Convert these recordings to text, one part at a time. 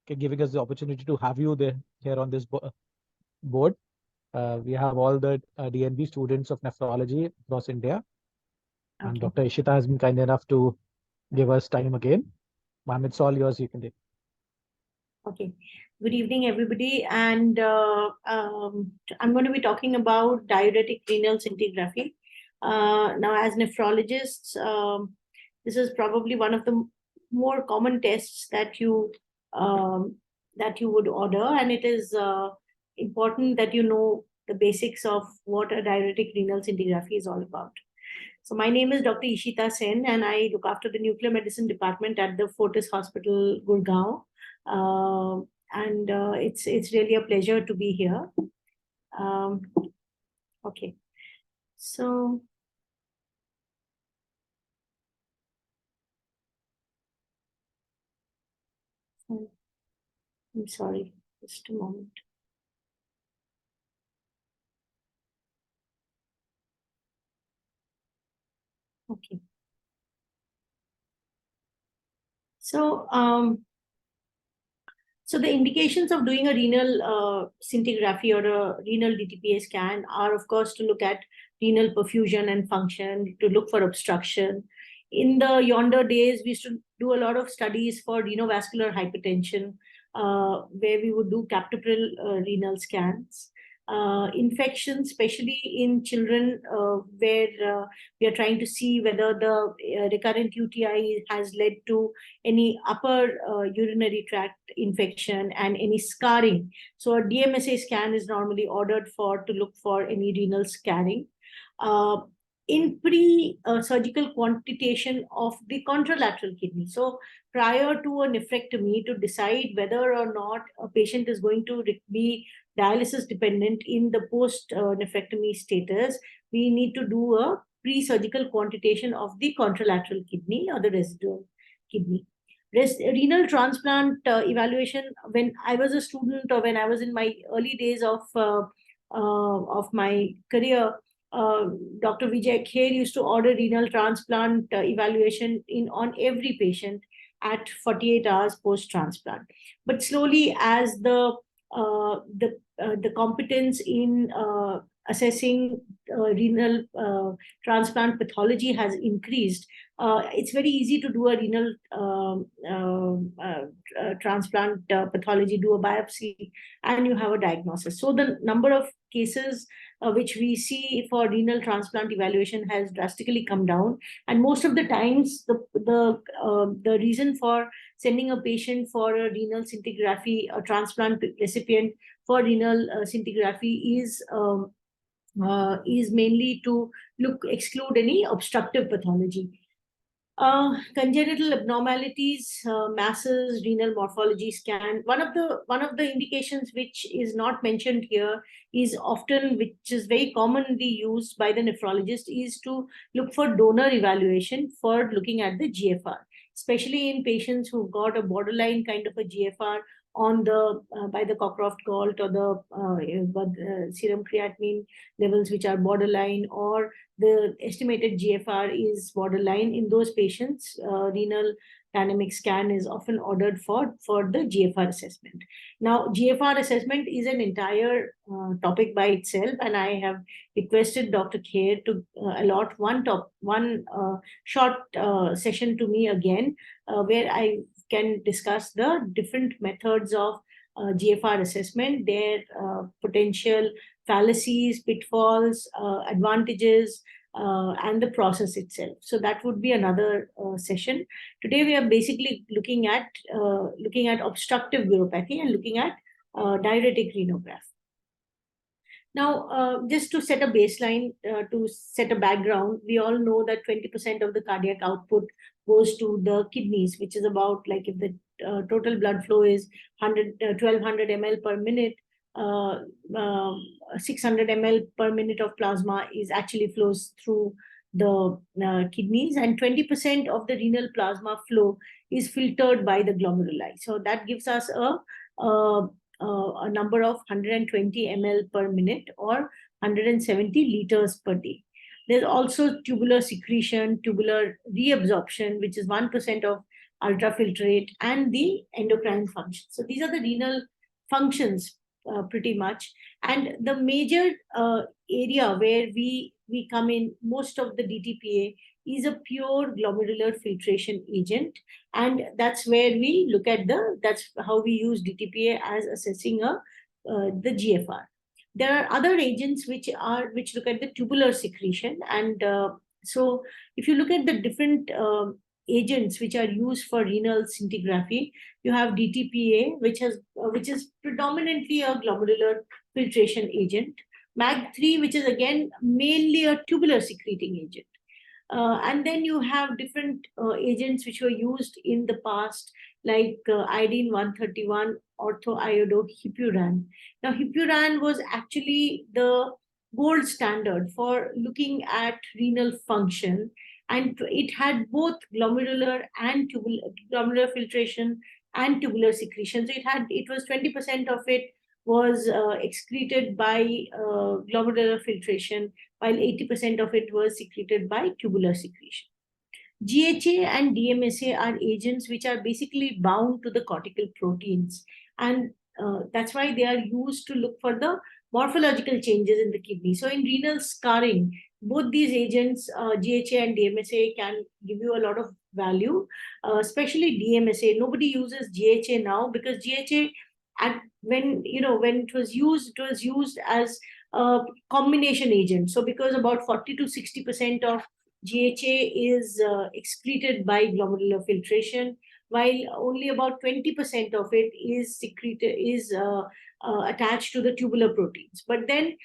giving us the opportunity to have you there here on this board. We have all the DNB students of nephrology across India, and Okay. Dr. Ishita has been kind enough to give us time again. Ma'am, it's all yours. You can take. Okay. Good evening, everybody. And I'm going to be talking about diuretic renal scintigraphy. Now, as nephrologists, this is probably one of the more common tests that you would order, and it is important that you know the basics of what a diuretic renal scintigraphy is all about. So my name is Dr. Ishita Sen, and I look after the nuclear medicine department at the Fortis Hospital, Gurgaon. And it's really a pleasure to be here. Okay, so I'm sorry, just a moment. Okay. So so the indications of doing a renal scintigraphy or a renal DTPA scan are, of course, to look at renal perfusion and function, to look for obstruction. In the yonder days, we used to do a lot of studies for renovascular hypertension, where we would do captopril renal scans. Infections, especially in children, where we are trying to see whether the recurrent UTI has led to any upper urinary tract infection and any scarring. So a DMSA scan is normally ordered to look for any renal scarring. In pre-surgical quantitation of the contralateral kidney. So prior to a nephrectomy, to decide whether or not a patient is going to be dialysis dependent in the post-nephrectomy status, we need to do a pre-surgical quantitation of the contralateral kidney or the residual kidney. Renal transplant evaluation, when I was a student or when I was in my early days of my career, Dr. Vijay Kher used to order renal transplant evaluation on every patient at 48 hours post-transplant. But slowly, as the competence in assessing renal transplant pathology has increased, it's very easy to do a renal transplant pathology, do a biopsy, and you have a diagnosis. So the number of cases which we see for renal transplant evaluation has drastically come down, and most of the times the reason for sending a patient for a renal scintigraphy, a transplant recipient for renal scintigraphy is mainly to exclude any obstructive pathology. Congenital abnormalities, masses, renal morphology scan. One of the indications which is not mentioned here is often, which is very commonly used by the nephrologist, is to look for donor evaluation for looking at the GFR, especially in patients who've got a borderline kind of a GFR on the by the Cockcroft-Gault or the serum creatinine levels which are borderline, or the estimated GFR is borderline. In those patients, renal dynamic scan is often ordered for the GFR assessment. Now, GFR assessment is an entire topic by itself, and I have requested Dr. Kher to allot one short session to me again, where I can discuss the different methods of GFR assessment, their potential fallacies, pitfalls, advantages, and the process itself. So that would be another session. Today we are basically looking at obstructive uropathy and looking at diuretic renograph. Now, just to set a baseline, to set a background, we all know that 20% of the cardiac output goes to the kidneys, which is about, like, if the total blood flow is 1200 ml per minute, 600 ml per minute of plasma is actually flows through the kidneys, and 20% of the renal plasma flow is filtered by the glomeruli. So that gives us a number of 120 ml per minute, or 170 liters per day. There's also tubular secretion, tubular reabsorption, which is 1% of ultrafiltrate, and the endocrine function. So these are the renal functions pretty much. And the major area where we come in, most of the DTPA is a pure glomerular filtration agent, and that's where we look at that's how we use DTPA as assessing the GFR. There are other agents which look at the tubular secretion, and so if you look at the different agents which are used for renal scintigraphy, you have DTPA, which is predominantly a glomerular filtration agent, MAG3, which is again mainly a tubular secreting agent. And then you have different agents which were used in the past, like iodine 131, orthoiodohipuran. Now, hipuran was actually the gold standard for looking at renal function, and it had both glomerular and glomerular filtration and tubular secretion. So it was 20% of it was excreted by glomerular filtration, while 80% of it was secreted by tubular secretion. GHA and DMSA are agents which are basically bound to the cortical proteins, and that's why they are used to look for the morphological changes in the kidney. So in renal scarring, both these agents, GHA and DMSA, can give you a lot of value, especially DMSA. Nobody uses GHA now because GHA, when it was used as a combination agent. So because about 40 to 60% of GHA is excreted by glomerular filtration, while only about 20% of it is attached to the tubular proteins. But then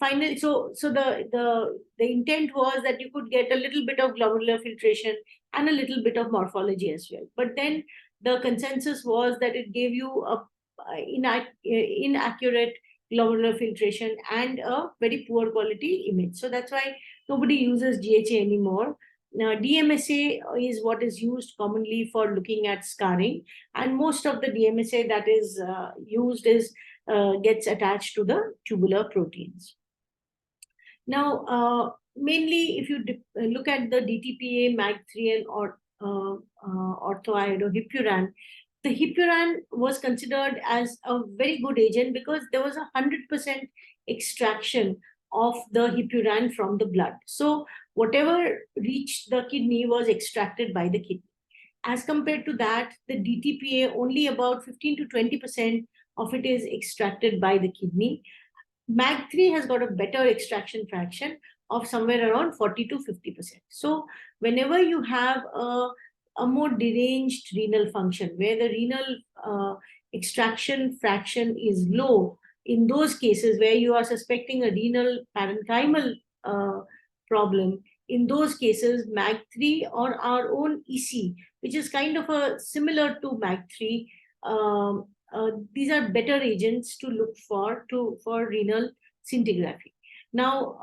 finally, so the intent was that you could get a little bit of glomerular filtration and a little bit of morphology as well. But then the consensus was that it gave you a inaccurate glomerular filtration and a very poor quality image. So that's why nobody uses GHA anymore. Now, DMSA is what is used commonly for looking at scarring, and most of the DMSA that is used gets attached to the tubular proteins. Now, mainly if you look at the DTPA, MAG3, and orthoiodohipuran, the hipuran was considered as a very good agent because there was 100% extraction of the hipuran from the blood. So whatever reached the kidney was extracted by the kidney. As compared to that, the DTPA, only about 15 to 20% of it is extracted by the kidney. MAG3 has got a better extraction fraction of somewhere around 40 to 50%. So whenever you have a more deranged renal function, where the renal extraction fraction is low, in those cases where you are suspecting a renal parenchymal problem, in those cases, MAG3 or our own EC, which is kind of similar to MAG3, these are better agents to look for renal scintigraphy. Now,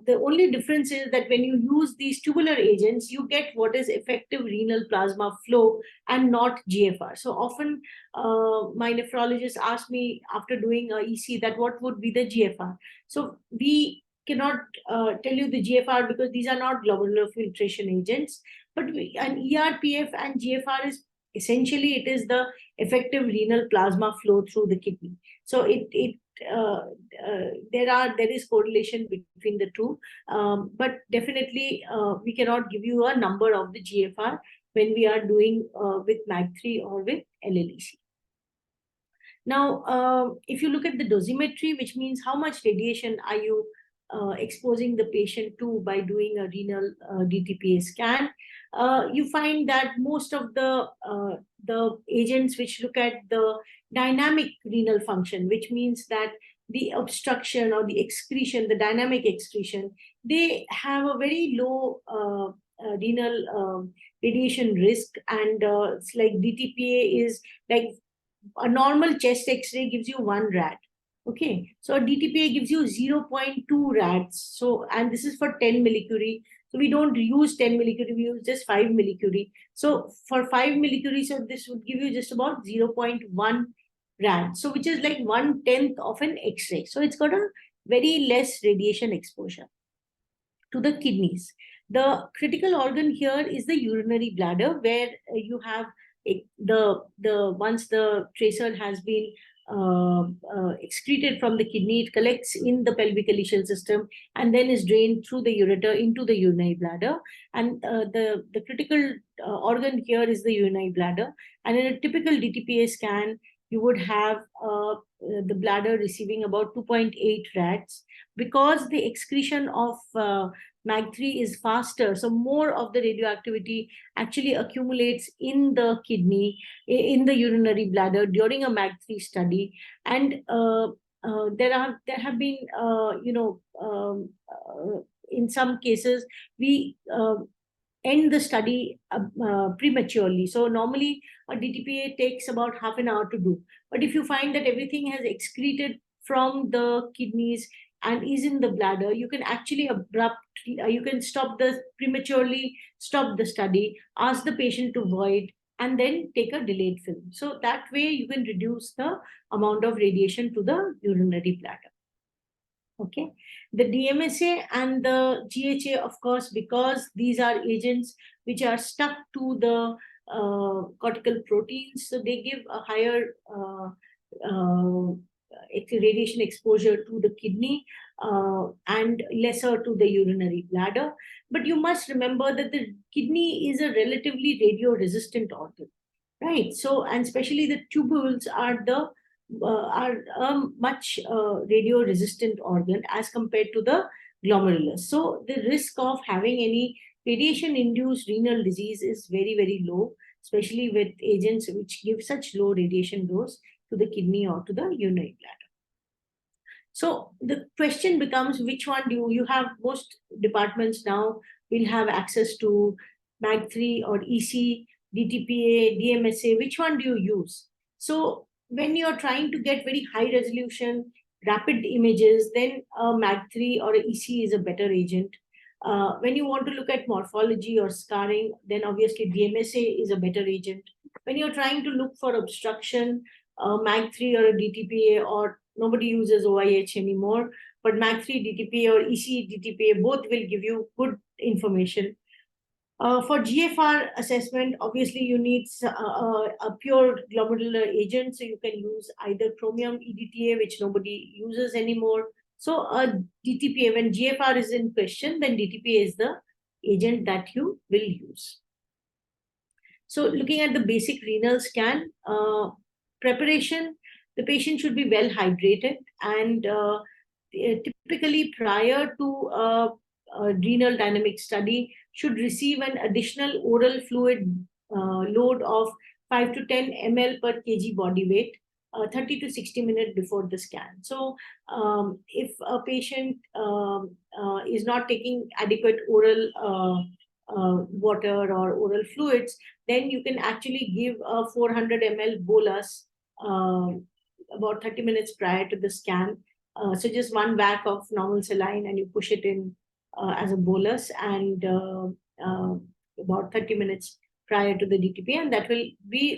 the only difference is that when you use these tubular agents, you get what is effective renal plasma flow and not GFR. So often my nephrologist asked me after doing a EC that what would be the GFR. So we cannot tell you the GFR because these are not glomerular filtration agents, but an ERPF and GFR is essentially, it is the effective renal plasma flow through the kidney. So there is correlation between the two, but definitely we cannot give you a number of the GFR when we are doing with MAG3 or with LLEC. Now, if you look at the dosimetry, which means how much radiation are you exposing the patient to by doing a renal DTPA scan, you find that most of the agents which look at the dynamic renal function, which means that the obstruction or the excretion, the dynamic excretion, they have a very low renal radiation risk. And it's like DTPA is like a normal chest X-ray gives you 1 rad. Okay, so DTPA gives you 0.2 rads. So, and this is for 10 millicurie. So we don't use 10 millicurie, we use just 5 millicurie. So for 5 millicurie, so this would give you just about 0.1 rad. So which is like 1/10 of an X-ray. So it's got a very less radiation exposure to the kidneys. The critical organ here is the urinary bladder, where you have once the tracer has been excreted from the kidney, it collects in the pelvic ileal system and then is drained through the ureter into the urinary bladder. And the critical organ here is the urinary bladder. And in a typical DTPA scan, you would have the bladder receiving about 2.8 rads, because the excretion of MAG3 is faster. So more of the radioactivity actually accumulates in the kidney, in the urinary bladder during a MAG3 study. And there have been, in some cases, we end the study prematurely. So normally a DTPA takes about half an hour to do. But if you find that everything has excreted from the kidneys and is in the bladder, you can actually you can prematurely stop the study, ask the patient to void, and then take a delayed film. So that way you can reduce the amount of radiation to the urinary bladder. Okay, the DMSA and the GHA, of course, because these are agents which are stuck to the cortical proteins, so they give a higher radiation exposure to the kidney and lesser to the urinary bladder. But you must remember that the kidney is a relatively radio-resistant organ, right? So, and especially the tubules are a much radio-resistant organ as compared to the glomerulus. So the risk of having any radiation-induced renal disease is very, very low, especially with agents which give such low radiation dose to the kidney or to the urinary bladder. So the question becomes, which one do you have? Most departments now will have access to MAG3 or EC, DTPA, DMSA. Which one do you use? So when you're trying to get very high resolution, rapid images, then a MAG3 or a EC is a better agent. When you want to look at morphology or scarring, then obviously DMSA is a better agent. When you're trying to look for obstruction, MAG3 or a DTPA, or nobody uses OIH anymore, but MAG3 DTPA or EC DTPA, both will give you good information. For GFR assessment, obviously you need a pure glomerular agent, so you can use either chromium EDTA, which nobody uses anymore. So a DTPA, when GFR is in question, then DTPA is the agent that you will use. So looking at the basic renal scan, preparation, the patient should be well hydrated, and typically prior to a renal dynamic study should receive an additional oral fluid load of 5 to 10 ml per kg body weight 30 to 60 minutes before the scan. So if a patient is not taking adequate oral water or oral fluids, then you can actually give a 400 ml bolus about 30 minutes prior to the scan. So just one whack of normal saline and you push it in as a bolus, and about 30 minutes prior to the DTP, and that will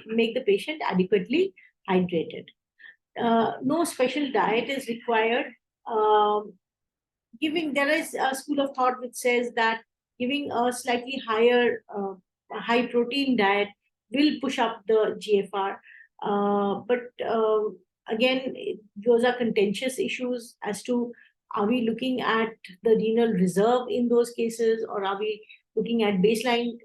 make the patient adequately hydrated. No special diet is required. There is a school of thought which says that giving a slightly higher high protein diet will push up the GFR. But again, those are contentious issues as to, are we looking at the renal reserve in those cases, or are we looking at baseline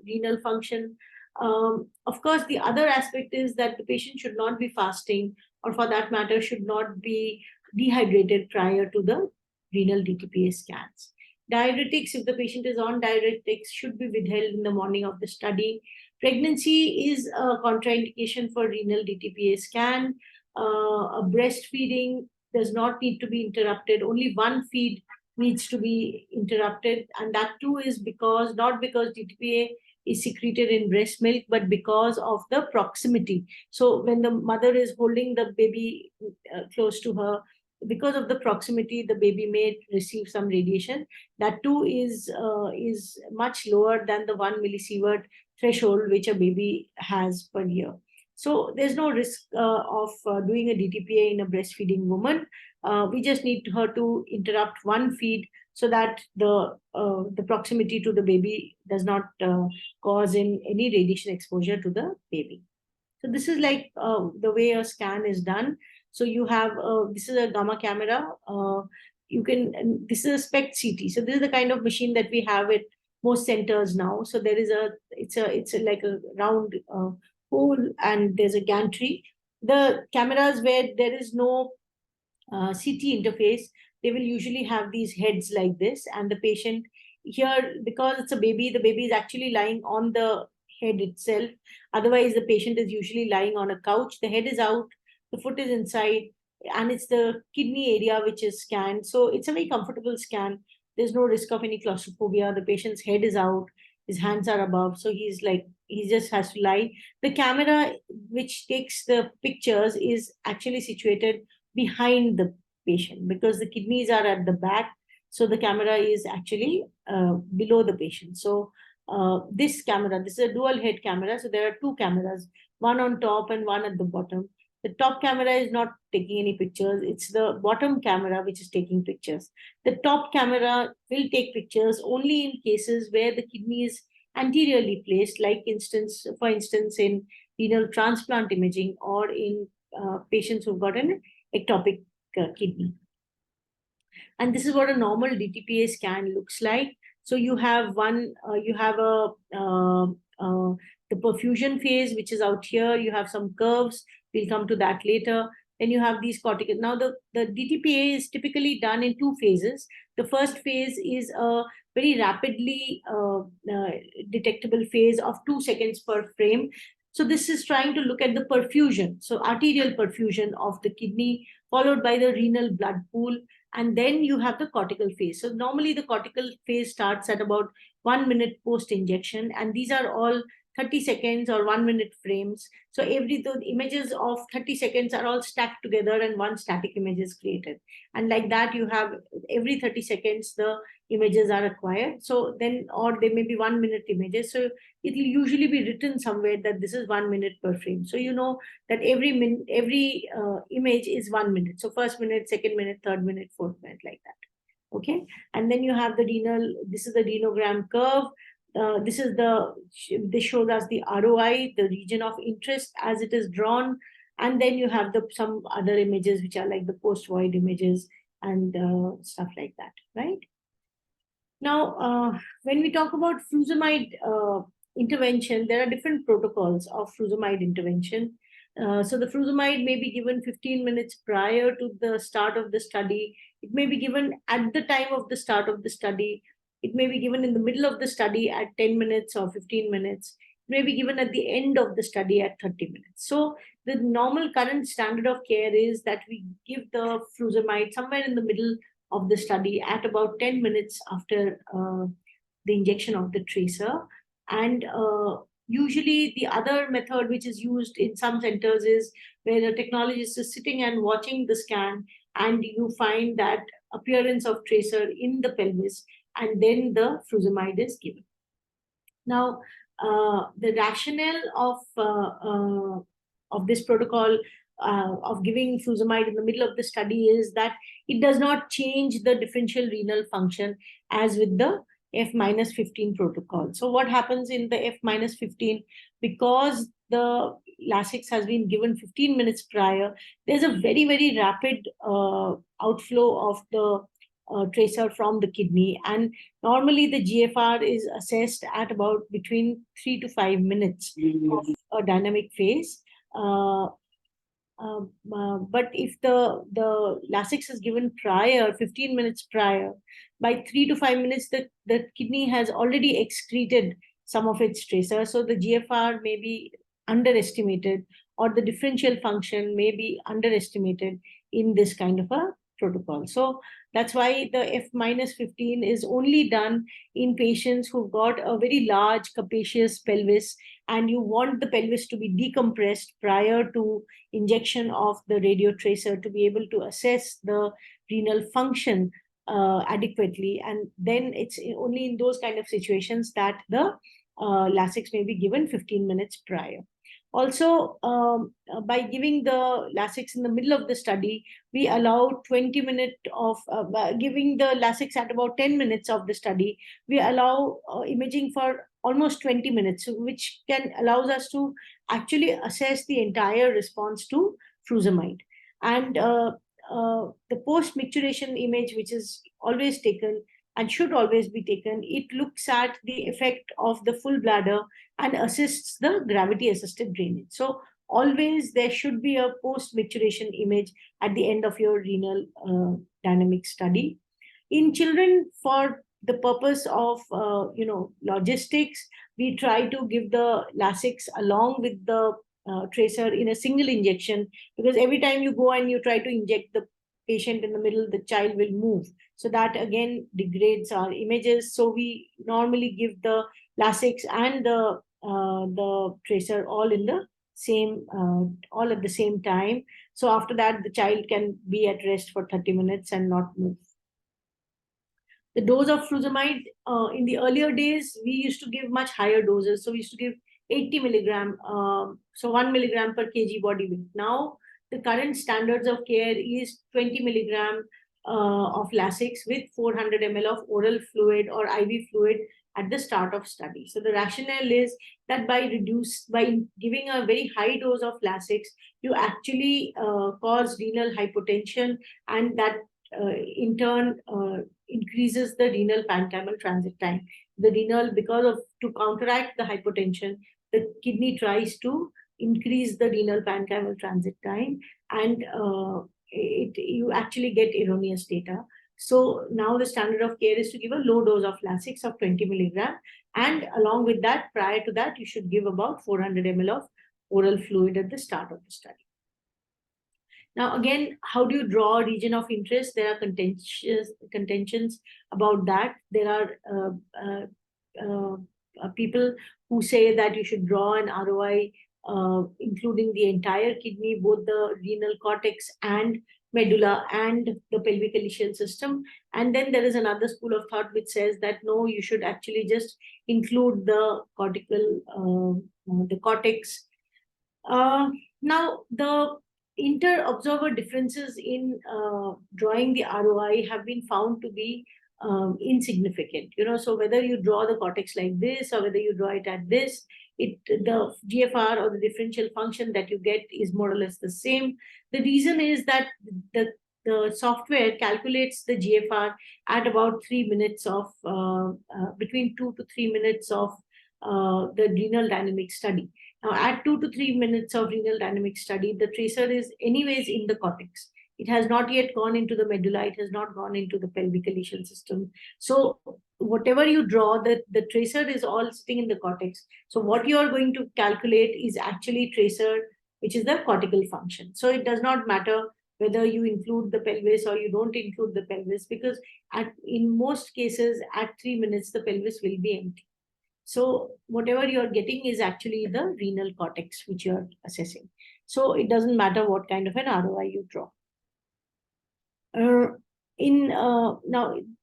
renal function? Of course, the other aspect is that the patient should not be fasting, or for that matter, should not be dehydrated prior to the renal DTPA scans. Diuretics, if the patient is on diuretics, should be withheld in the morning of the study. Pregnancy is a contraindication for renal DTPA scan. Breastfeeding does not need to be interrupted. Only one feed needs to be interrupted, and that too is not because DTPA is secreted in breast milk, but because of the proximity. So when the mother is holding the baby close to her, because of the proximity, the baby may receive some radiation. That too is much lower than the 1 millisievert threshold which a baby has per year. So there's no risk of doing a DTPA in a breastfeeding woman. We just need her to interrupt one feed so that the proximity to the baby does not cause any radiation exposure to the baby. So this is like the way a scan is done. So you have this is a gamma camera. This is a SPECT CT. So this is the kind of machine that we have at most centers now. So there is it's like a round hole, and there's a gantry. The cameras where there is no CT interface, they will usually have these heads like this, and the patient here, because it's a baby, the baby is actually lying on the head itself. Otherwise, the patient is usually lying on a couch. The head is out, the foot is inside, and it's the kidney area which is scanned. So it's a very comfortable scan. There's no risk of any claustrophobia. The patient's head is out, his hands are above, so he just has to lie. The camera which takes the pictures is actually situated behind the patient, because the kidneys are at the back, so the camera is actually below the patient. So this is a dual head camera, so there are two cameras, one on top and one at the bottom. The top camera is not taking any pictures, it's the bottom camera which is taking pictures. The top camera will take pictures only in cases where the kidney is anteriorly placed, like for instance in renal transplant imaging, or in patients who've got an ectopic kidney. And this is what a normal DTPA scan looks like. So you have the perfusion phase, which is out here. You have some curves. We'll come to that later. Then you have these cortical. Now the DTPA is typically done in two phases. The first phase is a very rapidly detectable phase of 2 seconds per frame. So this is trying to look at the perfusion, so arterial perfusion of the kidney, followed by the renal blood pool, and then you have the cortical phase. So normally the cortical phase starts at about 1 minute post-injection, and these are all 30 seconds or 1 minute frames. So the images of 30 seconds are all stacked together and one static image is created. And like that, you have every 30 seconds, the images are acquired. So then, or they may be 1 minute images. So it will usually be written somewhere that this is 1 minute per frame. So you know that every image is 1 minute. So first minute, second minute, third minute, fourth minute, like that. Okay. And then you have this is the renogram curve. This shows us the ROI, the region of interest as it is drawn. And then you have some other images which are like the post-void images and stuff like that, right? Now, when we talk about furosemide intervention, there are different protocols of furosemide intervention. So the furosemide may be given 15 minutes prior to the start of the study. It may be given at the time of the start of the study. It may be given in the middle of the study at 10 minutes or 15 minutes. It may be given at the end of the study at 30 minutes. So the normal current standard of care is that we give the furosemide somewhere in the middle of the study at about 10 minutes after the injection of the tracer. And usually the other method which is used in some centers is where the technologist is sitting and watching the scan, and you find that appearance of tracer in the pelvis, and then the furosemide is given. Now, the rationale of this protocol of giving furosemide in the middle of the study is that it does not change the differential renal function as with the F-15 protocol. So what happens in the F-15, because the Lasix has been given 15 minutes prior, there's a very, very rapid outflow of the tracer from the kidney, and normally the GFR is assessed at about between 3 to 5 minutes of a dynamic phase. But if the Lasix is given prior, 15 minutes prior, by 3 to 5 minutes, the kidney has already excreted some of its tracer. So the GFR may be underestimated, or the differential function may be underestimated in this kind of a protocol. So that's why the F-15 is only done in patients who've got a very large capacious pelvis, and you want the pelvis to be decompressed prior to injection of the radio tracer to be able to assess the renal function adequately. And then it's only in those kind of situations that the Lasix may be given 15 minutes prior. Also, by giving the Lasix in the middle of the study, we allow 20 minutes of giving the Lasix at about 10 minutes of the study. We allow imaging for almost 20 minutes, which can allows us to actually assess the entire response to furosemide. And the post-micturition image, which is always taken and should always be taken, it looks at the effect of the full bladder and assists the gravity assisted drainage. So always there should be a post micturition image at the end of your renal dynamic study. In children, for the purpose of logistics, we try to give the Lasix along with the tracer in a single injection, because every time you go and you try to inject the patient in the middle, the child will move. So that again degrades our images. So we normally give the Lasix and the tracer all in the same all at the same time. So after that, the child can be at rest for 30 minutes and not move. The dose of furosemide in the earlier days, we used to give much higher doses. So we used to give 80 milligram, so 1 milligram per kg body weight. Now the current standards of care is 20 milligram of Lasix with 400 ml of oral fluid or IV fluid at the start of study. So the rationale is that by giving a very high dose of Lasix, you actually cause renal hypotension, and that in turn increases the renal parenchymal transit time. The renal, to counteract the hypotension, the kidney tries to increase the renal parenchymal transit time, and you actually get erroneous data. So now the standard of care is to give a low dose of Lasix of 20 milligram, and along with that, prior to that, you should give about 400 ml of oral fluid at the start of the study. Now, again, how do you draw a region of interest? There are contentions about that. There are people who say that you should draw an ROI including the entire kidney, both the renal cortex and medulla and the pelvic ileal system. And then there is another school of thought which says that no, you should actually just include the cortex. Now, the inter-observer differences in drawing the ROI have been found to be insignificant. So whether you draw the cortex like this or whether you draw it at this, the GFR or the differential function that you get is more or less the same. The reason is that the software calculates the GFR at about 3 minutes of between 2 to 3 minutes of the renal dynamic study. Now, at 2 to 3 minutes of renal dynamic study, the tracer is anyways in the cortex. It has not yet gone into the medulla. It has not gone into the pelvic ileal system. So whatever you draw, the tracer is all sitting in the cortex. So what you are going to calculate is actually tracer, which is the cortical function. So it does not matter whether you include the pelvis or you don't include the pelvis, because in most cases, at 3 minutes, the pelvis will be empty. So whatever you're getting is actually the renal cortex, which you're assessing. So it doesn't matter what kind of an ROI you draw. Now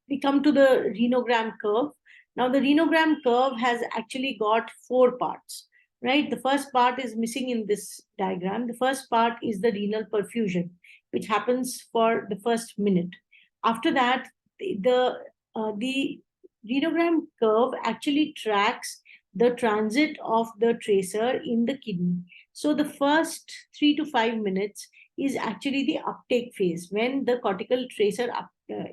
we come to the renogram curve. Now the renogram curve has actually got 4 parts, right? The first part is missing in this diagram. The first part is the renal perfusion, which happens for the first minute. After that, the renogram curve actually tracks the transit of the tracer in the kidney. So the first 3 to 5 minutes is actually the uptake phase, when the cortical tracer, the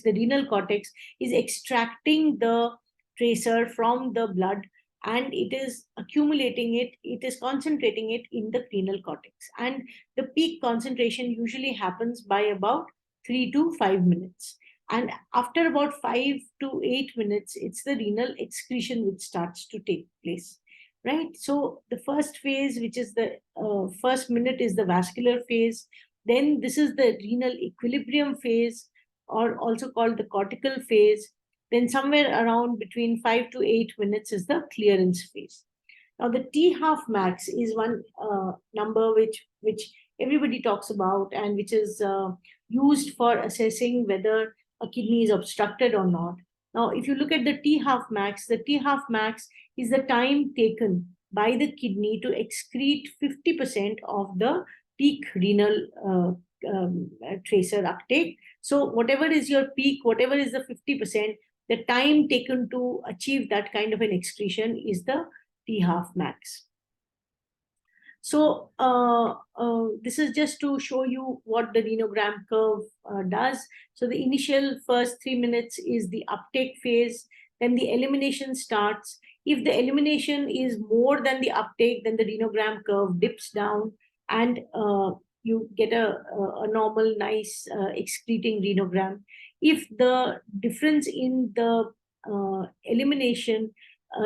renal cortex is extracting the tracer from the blood, and it is accumulating it is concentrating it in the renal cortex. And the peak concentration usually happens by about 3 to 5 minutes. And after about 5 to 8 minutes, it's the renal excretion which starts to take place, right? So the first phase, which is the first minute, is the vascular phase. Then this is the renal equilibrium phase, or also called the cortical phase. Then somewhere around between 5 to 8 minutes is the clearance phase. Now the T half max is one number which everybody talks about, and which is used for assessing whether a kidney is obstructed or not. Now, if you look at the T half max, the T half max is the time taken by the kidney to excrete 50% of the peak renal tracer uptake. So whatever is your peak, whatever is the 50%, the time taken to achieve that kind of an excretion is the T-half max. So this is just to show you what the renogram curve does. So the initial first 3 minutes is the uptake phase, then the elimination starts. If the elimination is more than the uptake, then the renogram curve dips down and you get a normal, nice excreting renogram. If the difference in the elimination,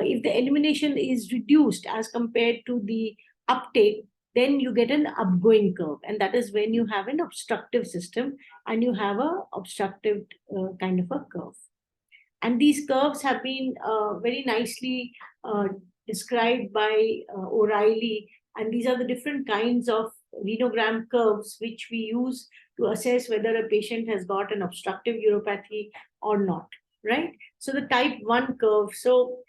if the elimination is reduced as compared to the uptake, then you get an upgoing curve, and that is when you have an obstructive system and you have a obstructive kind of a curve. And these curves have been very nicely described by O'Reilly, and these are the different kinds of renogram curves which we use to assess whether a patient has got an obstructive uropathy or not, right? So the type 1 curve, so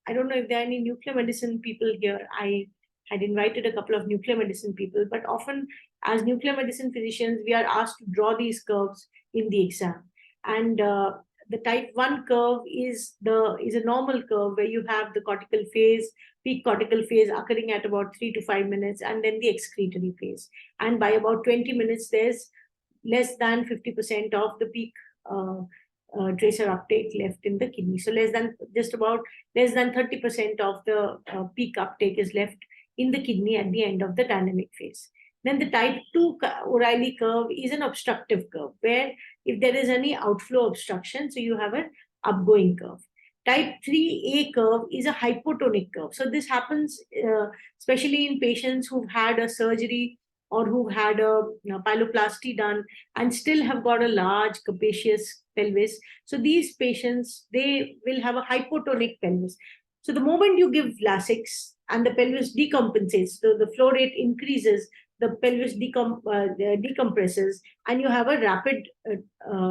I don't know if there are any nuclear medicine people here. I had invited a couple of nuclear medicine people, but often as nuclear medicine physicians, we are asked to draw these curves in the exam. And the type 1 curve is a normal curve where you have the cortical phase, peak cortical phase occurring at about 3 to 5 minutes, and then the excretory phase. And by about 20 minutes, there's less than 50% of the peak tracer uptake left in the kidney. So less than 30% of the peak uptake is left in the kidney at the end of the dynamic phase. Then the type 2 O'Reilly curve is an obstructive curve, where if there is any outflow obstruction, so you have an upgoing curve. Type 3A curve is a hypotonic curve. So this happens especially in patients who've had a surgery or who've had a pyeloplasty done and still have got a large capacious pelvis. So these patients, they will have a hypotonic pelvis. So the moment you give Lasix and the pelvis decompensates, so the flow rate increases, the pelvis decompresses, and you have a rapid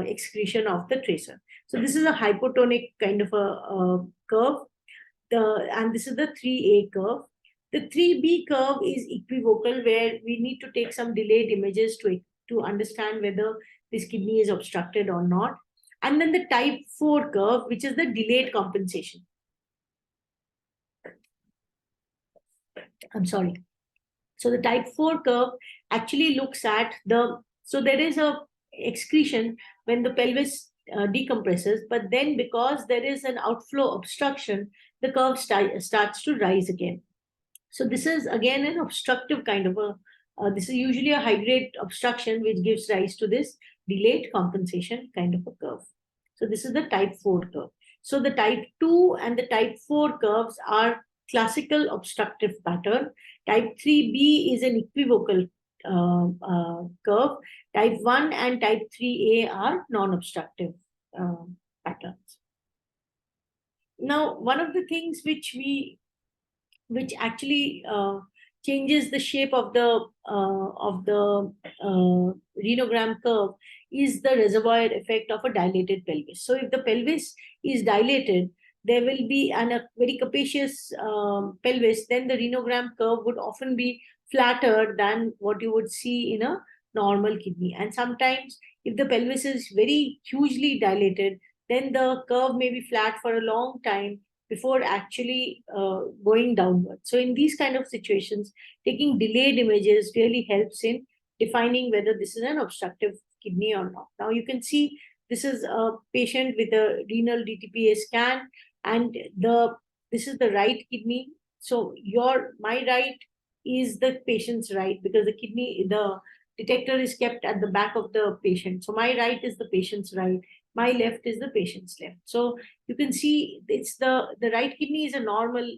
excretion of the tracer. So this is a hypotonic kind of a curve, and this is the 3A curve. The 3B curve is equivocal, where we need to take some delayed images to understand whether this kidney is obstructed or not. And then the type 4 curve, which is the delayed compensation. I'm sorry. So the type 4 curve actually looks at so there is a excretion when the pelvis decompresses, but then because there is an outflow obstruction, the curve starts to rise again. So this is again an obstructive kind of this is usually a high-grade obstruction which gives rise to this delayed compensation kind of a curve. So this is the type 4 curve. So the type 2 and the type 4 curves are classical obstructive pattern. Type 3B is an equivocal curve. Type 1 and type 3A are non-obstructive patterns. Now, one of the things which actually changes the shape of the renogram curve is the reservoir effect of a dilated pelvis. So if the pelvis is dilated, there will be a very capacious pelvis, then the renogram curve would often be flatter than what you would see in a normal kidney. And sometimes if the pelvis is very hugely dilated, then the curve may be flat for a long time before actually going downward. So in these kind of situations, taking delayed images really helps in defining whether this is an obstructive kidney or not. Now you can see this is a patient with a renal DTPA scan, and this is the right kidney. So my right is the patient's right, because the detector is kept at the back of the patient. So my right is the patient's right, my left is the patient's left. So you can see it's the right kidney is a normal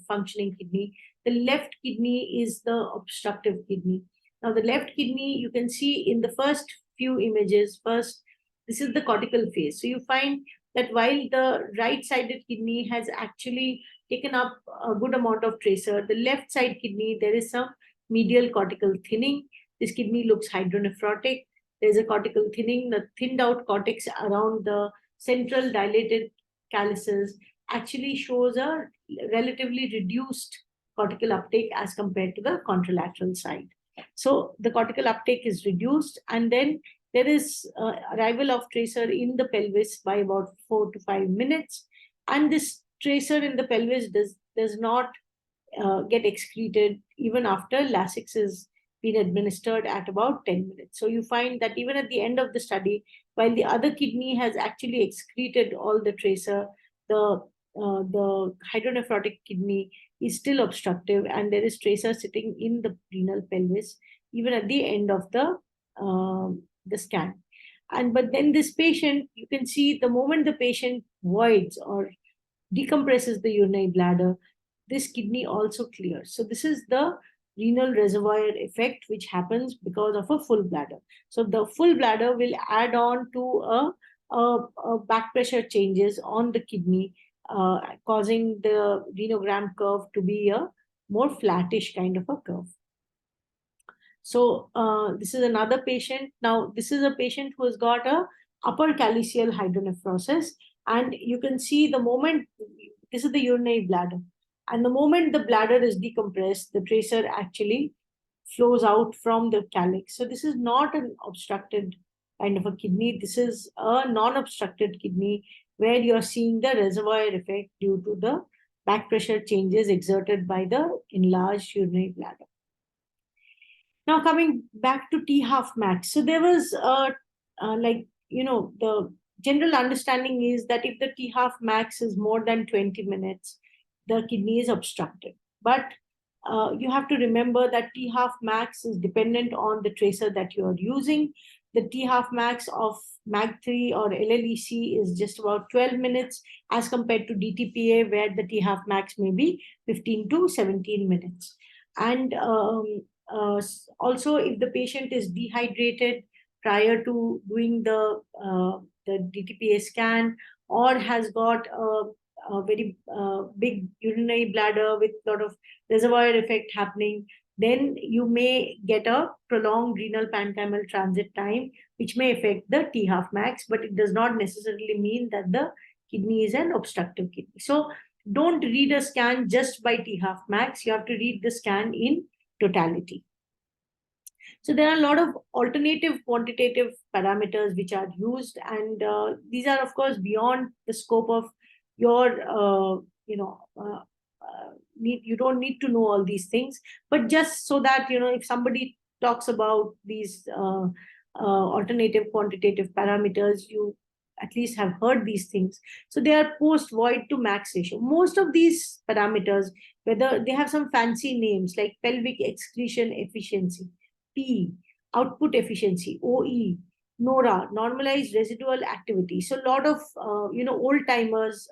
functioning kidney. The left kidney is the obstructive kidney. Now the left kidney, you can see in the first few images, this is the cortical phase. So you find that while the right-sided kidney has actually taken up a good amount of tracer, the left side kidney, there is some medial cortical thinning. This kidney looks hydronephrotic. There's a cortical thinning. The thinned out cortex around the central dilated calyces actually shows a relatively reduced cortical uptake as compared to the contralateral side. So the cortical uptake is reduced, and then there is arrival of tracer in the pelvis by about 4 to 5 minutes, and this tracer in the pelvis does not get excreted even after Lasix is been administered at about 10 minutes. So you find that even at the end of the study, while the other kidney has actually excreted all the tracer, the hydronephrotic kidney is still obstructive, and there is tracer sitting in the renal pelvis even at the end of the scan. But then this patient, you can see the moment the patient voids or decompresses the urinary bladder, this kidney also clears. So this is the renal reservoir effect, which happens because of a full bladder. So the full bladder will add on to a back pressure changes on the kidney, causing the renogram curve to be a more flattish kind of a curve. So this is another patient. Now, this is a patient who has got a upper calyceal hydronephrosis, and you can see the moment, this is the urinary bladder, and the moment the bladder is decompressed, the tracer actually flows out from the calyx. So this is not an obstructed kind of a kidney. This is a non-obstructed kidney where you're seeing the reservoir effect due to the back pressure changes exerted by the enlarged urinary bladder. Now coming back to T half max. So there was the general understanding is that if the T half max is more than 20 minutes, the kidney is obstructed. But you have to remember that T half max is dependent on the tracer that you are using. The T half max of MAG3 or LLEC is just about 12 minutes as compared to DTPA, where the T half max may be 15 to 17 minutes. And also, if the patient is dehydrated prior to doing the DTPA scan, or has got a very big urinary bladder with a lot of reservoir effect happening, then you may get a prolonged renal parenchymal transit time, which may affect the T half max, but it does not necessarily mean that the kidney is an obstructive kidney. So don't read a scan just by T half max. You have to read the scan in totality. So there are a lot of alternative quantitative parameters which are used, and these are of course beyond the scope of your you don't need to know all these things, but just so that if somebody talks about these alternative quantitative parameters, you at least have heard these things. So they are post void to max ratio. Most of these parameters, whether they have some fancy names like pelvic excretion efficiency, P, output efficiency, OE, NORA, normalized residual activity. So a lot of old timers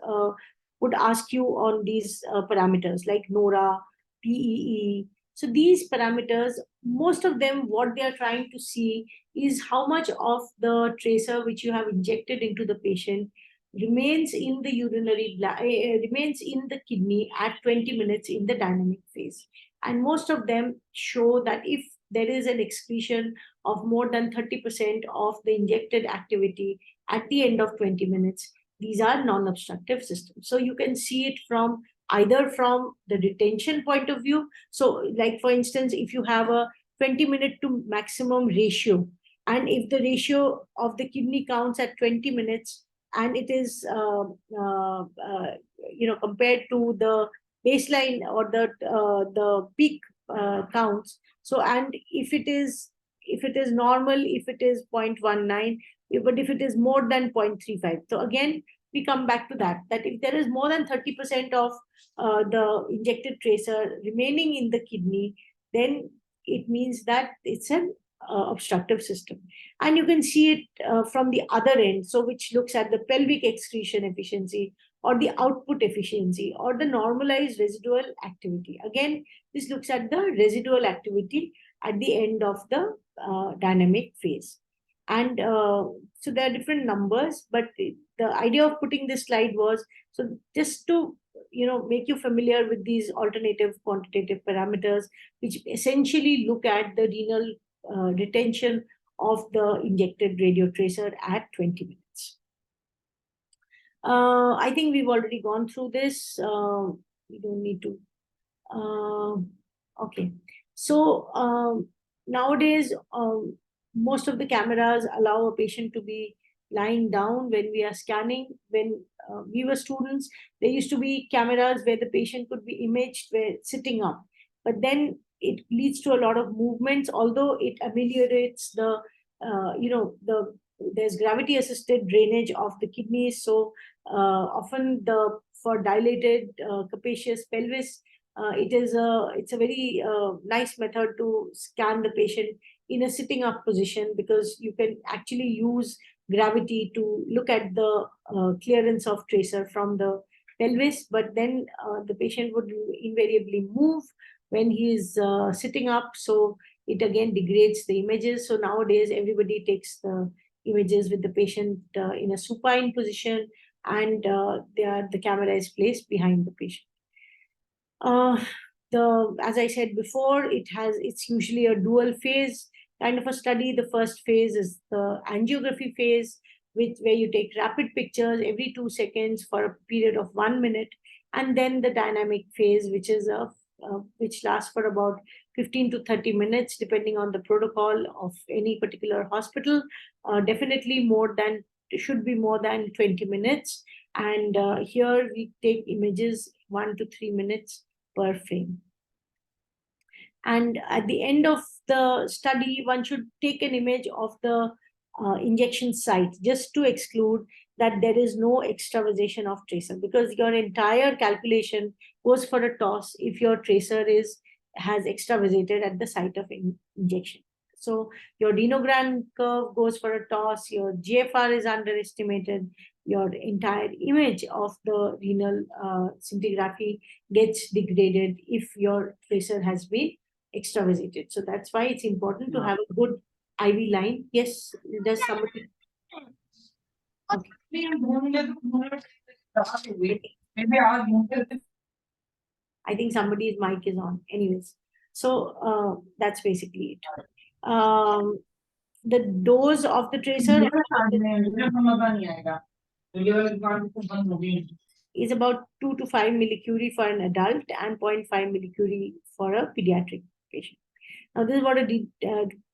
would ask you on these parameters like NORA, PEE. So these parameters, most of them, what they are trying to see is how much of the tracer which you have injected into the patient remains in the remains in the kidney at 20 minutes in the dynamic phase. And most of them show that if there is an excretion of more than 30% of the injected activity at the end of 20 minutes, these are non-obstructive systems. So you can see it from either from the retention point of view. So like for instance, if you have a 20-minute to maximum ratio, and if the ratio of the kidney counts at 20 minutes and it is compared to the baseline or the peak counts. So, and if it is normal, if it is 0.19, but if it is more than 0.35, so again we come back to that if there is more than 30% of the injected tracer remaining in the kidney, then it means that it's an obstructive system. And you can see it from the other end, so which looks at the pelvic excretion efficiency or the output efficiency or the normalized residual activity. Again, this looks at the residual activity at the end of the dynamic phase. And so there are different numbers, but the idea of putting this slide was so just to make you familiar with these alternative quantitative parameters, which essentially look at the renal retention of the injected radiotracer at 20 minutes. I think we've already gone through this. We don't need to Okay. So nowadays, most of the cameras allow a patient to be lying down when we are scanning. When we were students, there used to be cameras where the patient could be imaged where sitting up. But then it leads to a lot of movements, although it ameliorates the, there's gravity assisted drainage of the kidneys. So often for dilated capacious pelvis, it's a very nice method to scan the patient in a sitting up position, because you can actually use gravity to look at the clearance of tracer from the pelvis. But then the patient would invariably move when he is sitting up, so it again degrades the images. So nowadays everybody takes the images with the patient in a supine position, and the camera is placed behind the patient. As I said before, it's usually a dual phase kind of a study. The first phase is the angiography phase, where you take rapid pictures every 2 seconds for a period of 1 minute, and then the dynamic phase, which lasts for about 15 to 30 minutes, depending on the protocol of any particular hospital. Definitely should be more than 20 minutes. And here we take images 1 to 3 minutes per frame. And at the end of the study, one should take an image of the injection site, just to exclude that there is no extravasation of tracer, because your entire calculation goes for a toss if your tracer has extravasated at the site of injection. So your Dinogram curve goes for a toss, your GFR is underestimated, your entire image of the renal scintigraphy gets degraded if your tracer has been extravasated. So that's why it's important to have a good IV line. Yes, does somebody? Okay. I think somebody's mic is on. Anyways, so that's basically it. The dose of the tracer is about 2 to 5 millicurie for an adult and 0.5 millicurie for a pediatric patient. Now, this is what a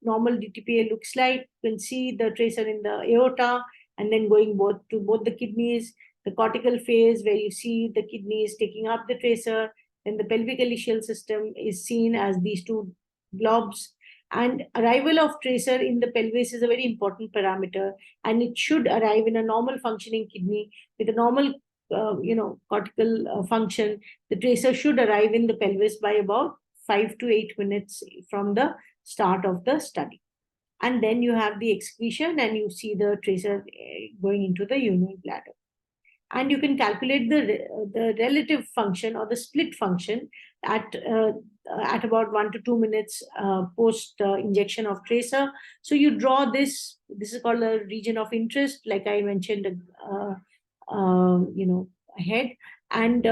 normal DTPA looks like. You can see the tracer in the aorta, and then going to both the kidneys, the cortical phase where you see the kidneys taking up the tracer, then the pelvic ileal system is seen as these two blobs. And arrival of tracer in the pelvis is a very important parameter, and it should arrive in a normal functioning kidney with a normal cortical function. The tracer should arrive in the pelvis by about 5 to 8 minutes from the start of the study. And then you have the excretion, and you see the tracer going into the urinary bladder. And you can calculate the relative function or the split function at about 1 to 2 minutes post injection of tracer. So you draw this is called a region of interest, like I mentioned ahead. And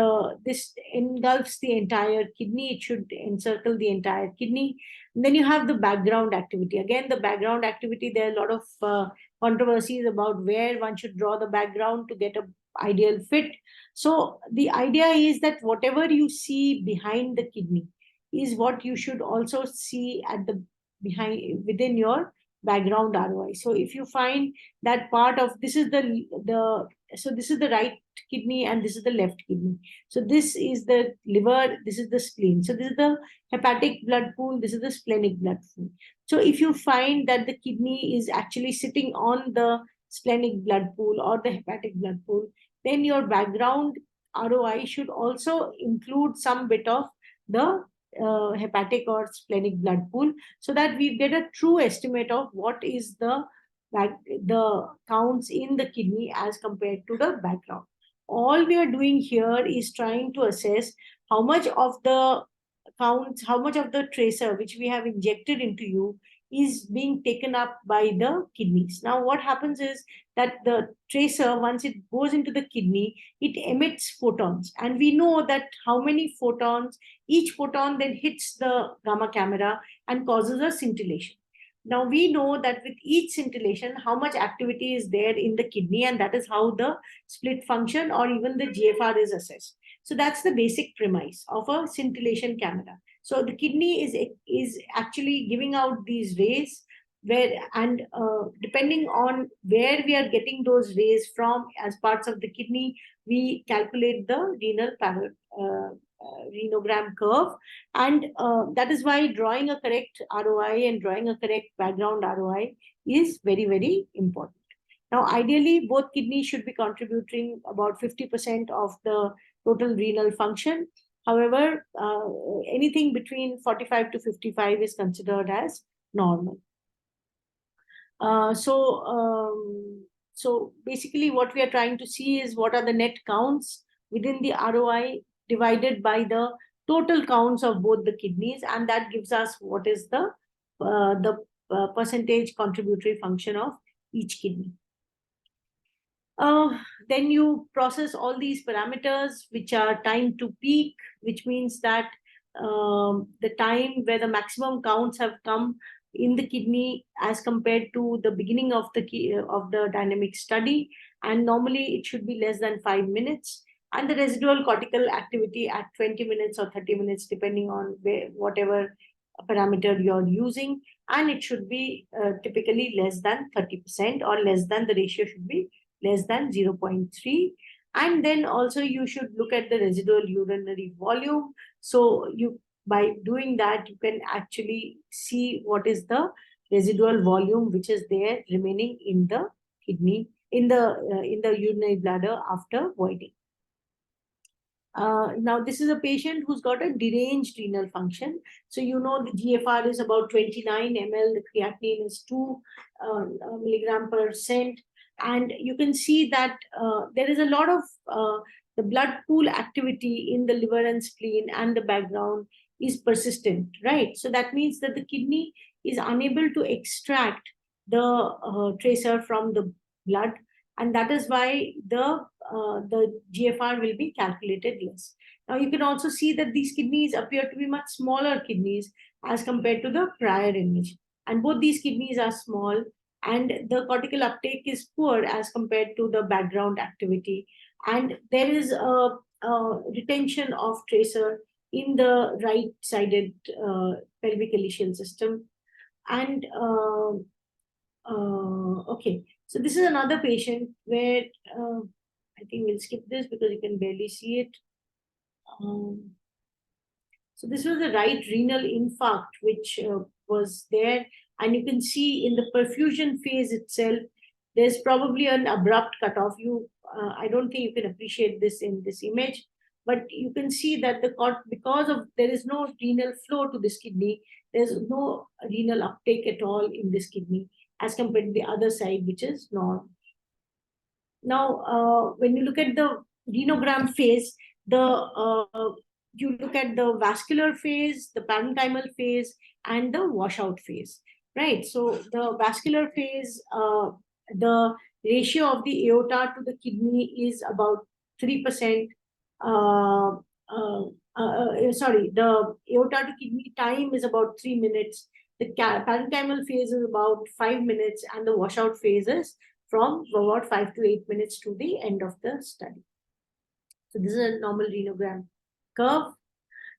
this engulfs the entire kidney. It should encircle the entire kidney. And then you have the background activity. Again, the background activity, there are a lot of controversies about where one should draw the background to get a ideal fit. So the idea is that whatever you see behind the kidney is what you should also see within your background ROI. So if you find that part of this is this is the right kidney and this is the left kidney. So this is the liver, this is the spleen. So this is the hepatic blood pool, this is the splenic blood pool. So if you find that the kidney is actually sitting on the splenic blood pool or the hepatic blood pool, then your background ROI should also include some bit of the hepatic or splenic blood pool, so that we get a true estimate of what is the counts in the kidney as compared to the background. All we are doing here is trying to assess how much of the counts, how much of the tracer which we have injected into you is being taken up by the kidneys. Now, what happens is that the tracer, once it goes into the kidney, it emits photons. And we know that how many photons, each photon then hits the gamma camera and causes a scintillation. Now, we know that with each scintillation, how much activity is there in the kidney, and that is how the split function or even the GFR is assessed. So that's the basic premise of a scintillation camera. So the kidney is actually giving out these rays, and depending on where we are getting those rays from as parts of the kidney, we calculate the renogram curve, and that is why drawing a correct ROI and drawing a correct background ROI is very, very important. Now, ideally, both kidneys should be contributing about 50% of the total renal function. However, anything between 45 to 55 is considered as normal. So basically what we are trying to see is what are the net counts within the ROI divided by the total counts of both the kidneys, and that gives us what is the percentage contributory function of each kidney. Then you process all these parameters, which are time to peak, which means that the time where the maximum counts have come in the kidney as compared to the beginning of the dynamic study, and normally it should be less than 5 minutes, and the residual cortical activity at 20 minutes or 30 minutes depending on whatever parameter you're using, and it should be typically less than 30%, or less than, the ratio should be less than 0.3. And then also you should look at the residual urinary volume. So by doing that, you can actually see what is the residual volume which is there remaining in the kidney, in the urinary bladder after voiding. Now, this is a patient who's got a deranged renal function. So, the GFR is about 29 ml, the creatinine is 2 milligram per cent. And you can see that there is a lot of the blood pool activity in the liver and spleen, and the background is persistent, right? So that means that the kidney is unable to extract the tracer from the blood, and that is why the GFR will be calculated less. Now you can also see that these kidneys appear to be much smaller kidneys as compared to the prior image, and both these kidneys are small, and the cortical uptake is poor as compared to the background activity, and there is a retention of tracer in the right-sided pelvic ileal system. And okay, so this is another patient where I think we'll skip this because you can barely see it. So this was the right renal infarct which was there, and you can see in the perfusion phase itself, there's probably an abrupt cutoff. I don't think you can appreciate this in this image, but you can see that because of there is no renal flow to this kidney, there's no renal uptake at all in this kidney as compared to the other side, which is normal. Now, when you look at the renogram phase, you look at the vascular phase, the parenchymal phase, and the washout phase, right? So the vascular phase, the ratio of the aorta to the kidney is about 3%. Sorry, the aorta to kidney time is about 3 minutes. The parenchymal phase is about 5 minutes, and the washout phase is from about 5 to 8 minutes to the end of the study. So this is a normal renogram curve.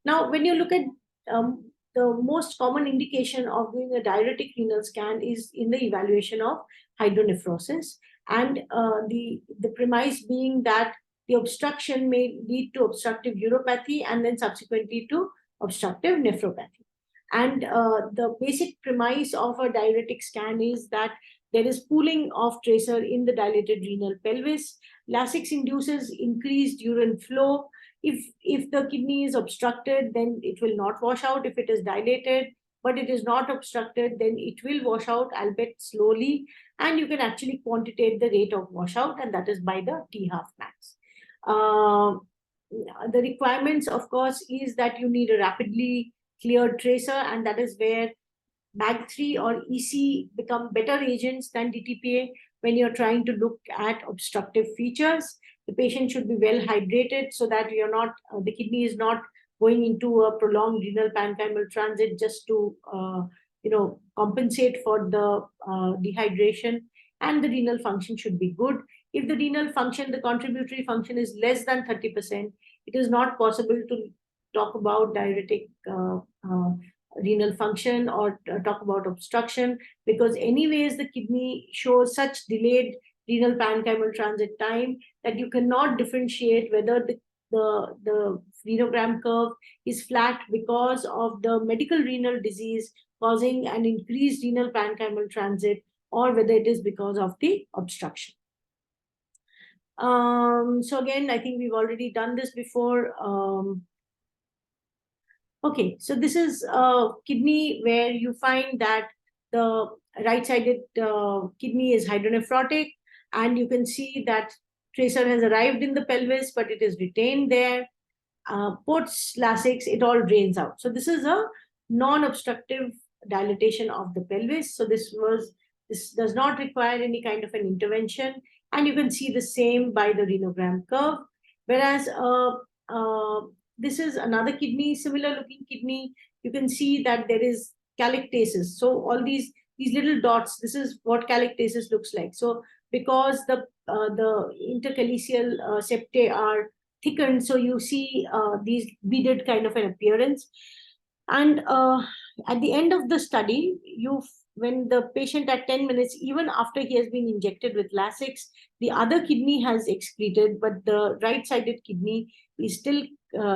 Now, when you look at the most common indication of doing a diuretic renal scan is in the evaluation of hydronephrosis, and the premise being that the obstruction may lead to obstructive uropathy and then subsequently to obstructive nephropathy. And the basic premise of a diuretic scan is that there is pooling of tracer in the dilated renal pelvis. Lasix induces increased urine flow. If the kidney is obstructed, then it will not wash out. If it is dilated, but it is not obstructed, then it will wash out, albeit slowly. And you can actually quantitate the rate of washout, and that is by the T-half max. The requirements, of course, is that you need a rapidly cleared tracer, and that is where MAG3 or EC become better agents than DTPA when you're trying to look at obstructive features. The patient should be well hydrated so that you're not, the kidney is not going into a prolonged renal parenchymal transit just to, compensate for the dehydration, and the renal function should be good. If the renal function, the contributory function is less than 30%, it is not possible to talk about diuretic renal function or talk about obstruction, because anyways the kidney shows such delayed renal parenchymal transit time that you cannot differentiate whether the venogram curve is flat because of the medical renal disease causing an increased renal parenchymal transit, or whether it is because of the obstruction. So again, I think we've already done this before. Okay, so this is a kidney where you find that the right-sided kidney is hydronephrotic, and you can see that tracer has arrived in the pelvis, but it is retained there. Ports, Lasix, it all drains out. So this is a non-obstructive dilatation of the pelvis. So this does not require any kind of an intervention, and you can see the same by the renogram curve. Whereas this is another kidney, similar looking kidney. You can see that there is calictasis. So all these little dots, this is what calictasis looks like. So because the intercalicial septae are thickened, so you see these beaded kind of an appearance. And at the end of the study, when the patient at 10 minutes, even after he has been injected with Lasix, the other kidney has excreted, but the right-sided kidney is still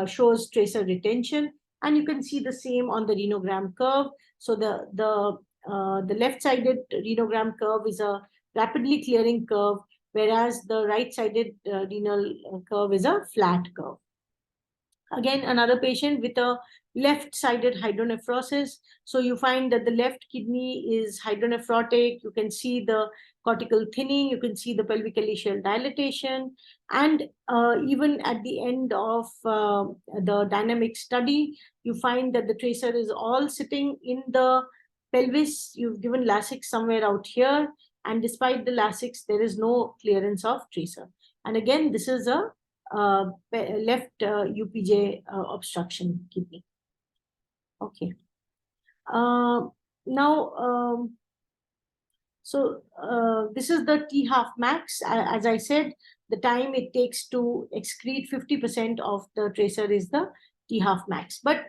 shows tracer retention, and you can see the same on the renogram curve. So the left-sided renogram curve is a rapidly clearing curve, whereas the right-sided renal curve is a flat curve. Again, another patient with a left-sided hydronephrosis. So you find that the left kidney is hydronephrotic. You can see the cortical thinning. You can see the pelvic calyceal dilatation. And even at the end of the dynamic study, you find that the tracer is all sitting in the pelvis. You've given Lasix somewhere out here. And despite the Lasix, there is no clearance of tracer. And again, this is a left UPJ obstruction kidney. Okay. Now, so this is the T-half max. As I said, the time it takes to excrete 50% of the tracer is the T-half max. But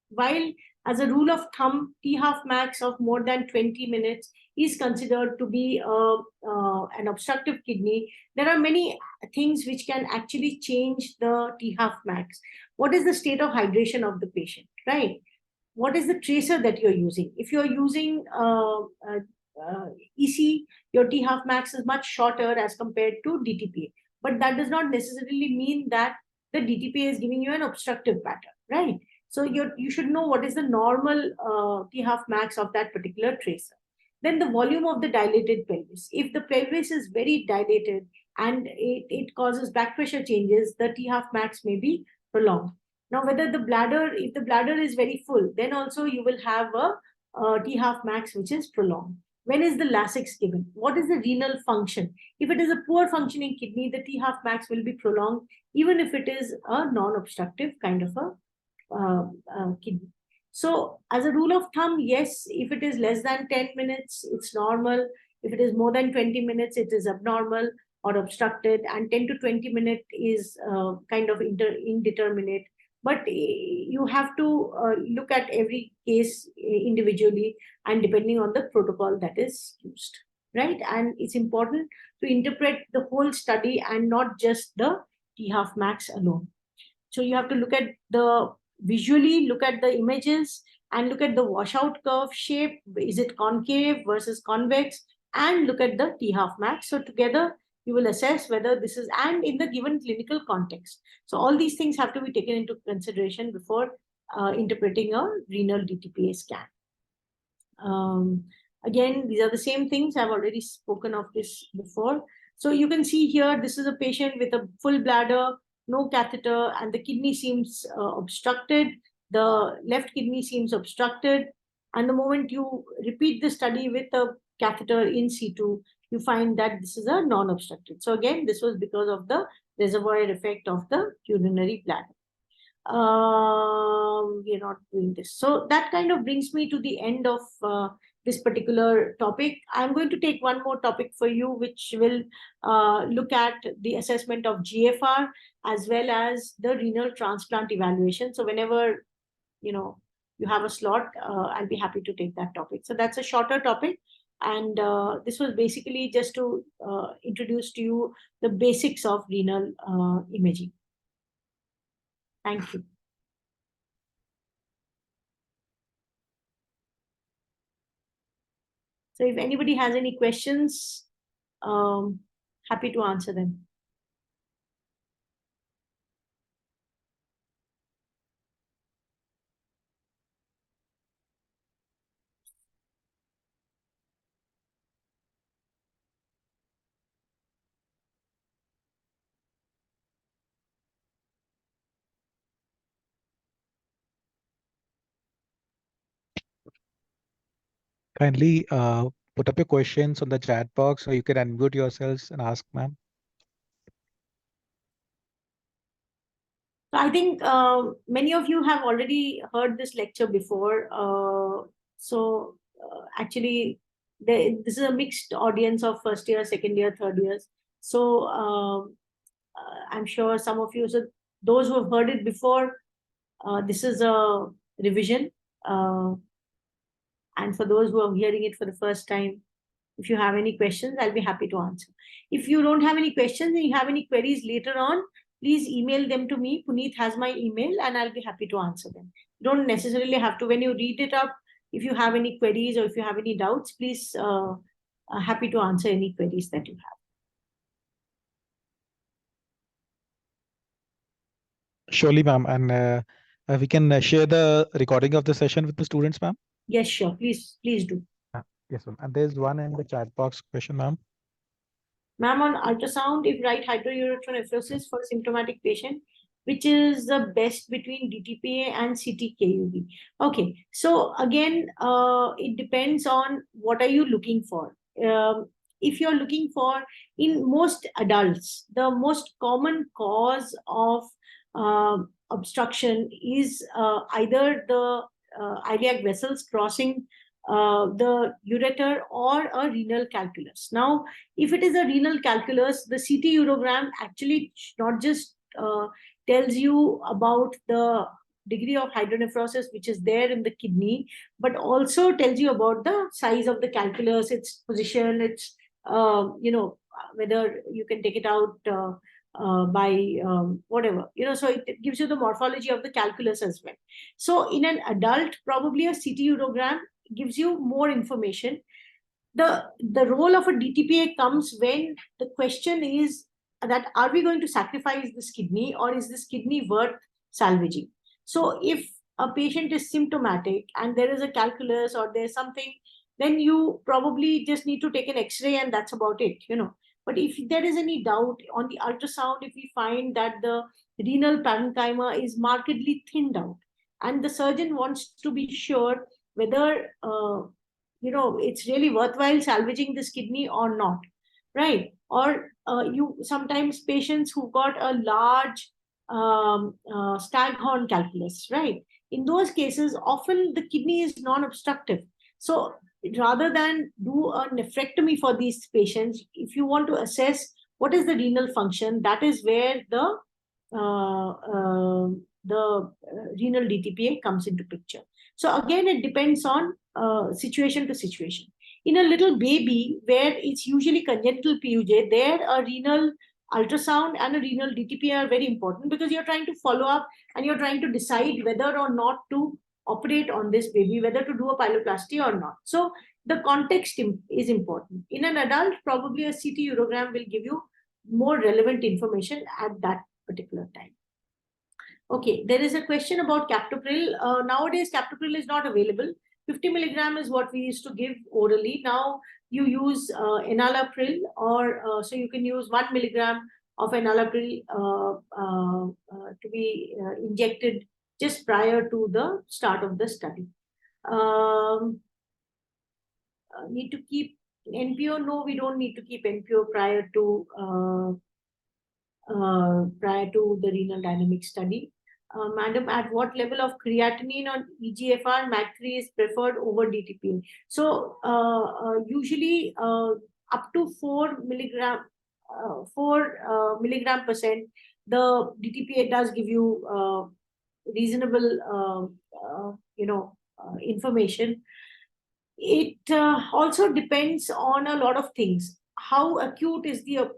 while as a rule of thumb, T-half max of more than 20 minutes is considered to be an obstructive kidney, there are many things which can actually change the T-half max. What is the state of hydration of the patient, right? What is the tracer that you're using? If you're using EC, your T-half max is much shorter as compared to DTPA. But that does not necessarily mean that the DTPA is giving you an obstructive pattern, right? So you should know what is the normal T-half max of that particular tracer. Then the volume of the dilated pelvis. If the pelvis is very dilated and it causes back pressure changes, the T-half max may be prolonged. Now, whether the bladder, if the bladder is very full, then also you will have a T-half max which is prolonged. When is the Lasix given? What is the renal function? If it is a poor functioning kidney, the T-half max will be prolonged, even if it is a non-obstructive kind of a kidney. So as a rule of thumb, yes, if it is less than 10 minutes, it's normal. If it is more than 20 minutes, it is abnormal or obstructed, and 10 to 20 minutes is kind of indeterminate. But you have to look at every case individually and depending on the protocol that is used, right? And it's important to interpret the whole study and not just the T-half max alone. So you have to look at visually look at the images and look at the washout curve shape. Is it concave versus convex? And look at the T-half max. So together, you will assess whether this is, and in the given clinical context. So all these things have to be taken into consideration before interpreting a renal DTPA scan. Again, these are the same things. I've already spoken of this before. So you can see here, this is a patient with a full bladder, no catheter, and the kidney seems obstructed. The left kidney seems obstructed. And the moment you repeat the study with a catheter in situ, you find that this is a non-obstructed. So again, this was because of the reservoir effect of the urinary bladder. We are not doing this. So that kind of brings me to the end of this particular topic. I'm going to take one more topic for you, which will look at the assessment of GFR as well as the renal transplant evaluation. So whenever you have a slot, I'll be happy to take that topic. So that's a shorter topic, and this was basically just to introduce to you the basics of renal imaging. Thank you. So if anybody has any questions, happy to answer them. Kindly put up your questions on the chat box, or you can unmute yourselves and ask, ma'am. So I think many of you have already heard this lecture before. Actually, this is a mixed audience of first year, second year, third years. So I'm sure some of you, so those who have heard it before, this is a revision. And for those who are hearing it for the first time, if you have any questions, I'll be happy to answer. If you don't have any questions and you have any queries later on, please email them to me. Puneet has my email and I'll be happy to answer them. You don't necessarily have to, when you read it up, if you have any queries or if you have any doubts, please happy to answer any queries that you have. Surely, ma'am. And we can share the recording of the session with the students, ma'am. Yes, sure. Please do. Yes, ma'am. And there's one in the chat box question, ma'am. Ma'am, on ultrasound, if right hydrourethronephrosis for symptomatic patient, which is the best between DTPA and CTKUB? Okay, so again, it depends on what are you looking for. If you're looking for, in most adults, the most common cause of obstruction is either the iliac vessels crossing the ureter or a renal calculus. Now, if it is a renal calculus, the CT urogram actually not just tells you about the degree of hydronephrosis which is there in the kidney, but also tells you about the size of the calculus, its position, its whether you can take it out by whatever, so it gives you the morphology of the calculus as well. So in an adult, probably a CT urogram gives you more information. The role of a DTPA comes when the question is that are we going to sacrifice this kidney or is this kidney worth salvaging? So if a patient is symptomatic and there is a calculus or there's something, then you probably just need to take an X-ray and that's about it, But if there is any doubt on the ultrasound, if we find that the renal parenchyma is markedly thinned out and the surgeon wants to be sure whether it's really worthwhile salvaging this kidney or not, right? Or you sometimes patients who got a large staghorn calculus, right? In those cases, often the kidney is non-obstructive. So rather than do a nephrectomy for these patients, if you want to assess what is the renal function, that is where the renal DTPA comes into picture. So again, it depends on situation to situation. In a little baby, where it's usually congenital PUJ, there a renal ultrasound and a renal DTPA are very important because you're trying to follow up and you're trying to decide whether or not to operate on this baby, whether to do a pyeloplasty or not. So the context is important. In an adult, probably a CT urogram will give you more relevant information at that particular time. Okay, there is a question about captopril. Nowadays, captopril is not available. 50 milligram is what we used to give orally. Now you use enalapril, or so you can use 1 milligram of enalapril to be injected just prior to the start of the study. Need to keep NPO? No, we don't need to keep NPO prior to the renal dynamic study. madam, at what level of creatinine or EGFR MAC3 is preferred over DTPA? So usually up to 4 milligram percent, the DTPA does give you reasonable information. It also depends on a lot of things. How acute is the